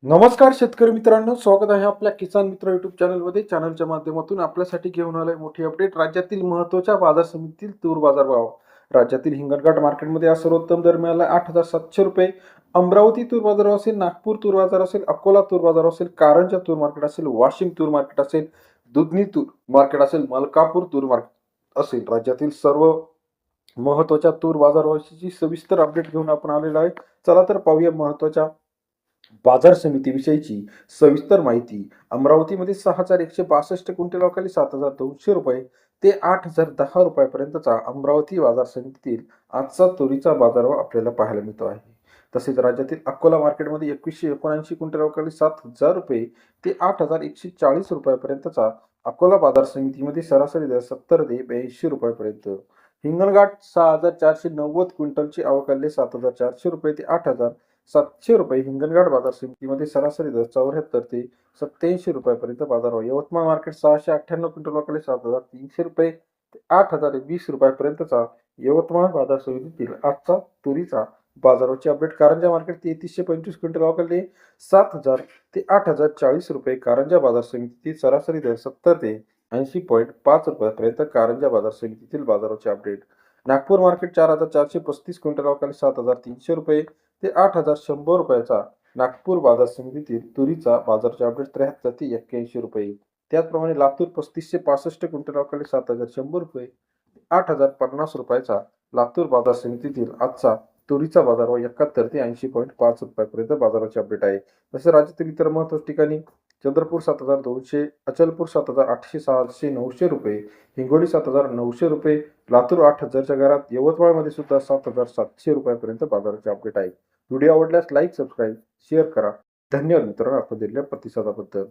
नमस्कार शेतकरी मित्रांनो, स्वागत आहे आपल्या किसान मित्र युट्यूब चॅनलमध्ये. चॅनलच्या माध्यमातून आपल्यासाठी घेऊन आलोय मोठी अपडेट. राज्यातील महत्त्वाच्या बाजार समितीतील तूर बाजार भाव. राज्यातील हिंगणघाट मार्केटमध्ये आज सर्वोत्तम दर मिळाला 8,700 रुपये. अमरावती तूर बाजार असेल, नागपूर तूर बाजार असेल, अकोला तूर बाजार असेल, कारंजा तूर मार्केट असेल, वाशिम तूर मार्केट असेल, दुधनी तूर मार्केट असेल, मलकापूर तूर मार्केट असेल, राज्यातील सर्व महत्त्वाच्या तूर बाजाराविषयीची सविस्तर अपडेट घेऊन आपण आलेलो आहे. चला तर पाहूया महत्त्वाच्या बाजार समितीविषयीची सविस्तर माहिती. अमरावतीमध्ये 6,162 क्विंटल अवकाळी 7,200 रुपये ते 8,010 रुपयापर्यंतचा अमरावती बाजार समितीतील आजचा तुरीचा बाजारभाव आपल्याला पाहायला मिळतो आहे. तसेच राज्यातील अकोला मार्केटमध्ये 2179 क्विंटल अवकाळी 7,000 रुपये ते 8,140 रुपयापर्यंतचा अकोला बाजार समितीमध्ये सरासरी दर 70 ते 82 रुपयापर्यंत. हिंगणघाट 6,490 क्विंटलची अवकाळी 7,400 रुपये ते 8,700 रुपये. हिंगणघाट बाजार समितीमध्ये सरासरी दर 74 ते 87 रुपयापर्यंत बाजारभाव. यवतमाळ मार्केट 698 क्विंटल अवकाळी 7,300 रुपये ते 8,020 रुपयापर्यंतचा यवतमाळ बाजार समितीतील आजचा तुरीचा बाजाराची अपडेट. कारंजा मार्केट 3325 क्विंटल अवकाळी 7,000 ते 8,040 रुपये. कारंजा बाजार समितीतील सरासरी दर 70 ते 80.5 रुपयापर्यंत कारंजा बाजार समितीतील बाजाराचे अपडेट. नागपूर मार्केट 4,435 क्विंटल अवकाळी 7,300 रुपये ते 8,100 रुपयाचा नागपूर बाजार समितीतील तुरीचा बाजारचे अपडेट 73 ते 81 रुपये. त्याचप्रमाणे लातूर 3565 क्विंटल अवकाळी 7,100 रुपये ते 8,050 रुपयाचा लातूर बाजार समितीतील आजचा तुरीचा बाजारभाव 71 ते 80.5 रुपयापर्यंत बाजाराचे अपडेट आहे. तसेच राज्यातील इतर महत्त्वाच्या ठिकाणी चंद्रपूर 7,200, अचलपूर 7,800, 600, 900 रुपये, हिंगोली 7,900 रुपये, लातूर 8,000च्या घरात, यवतमाळमध्ये सुद्धा 7,700 रुपयापर्यंत बाजाराचे अपडेट आहे. व्हिडिओ आवडल्यास लाईक, सबस्क्राईब, शेअर करा. धन्यवाद मित्रांनो, आपण दिलेल्या प्रतिसादाबद्दल.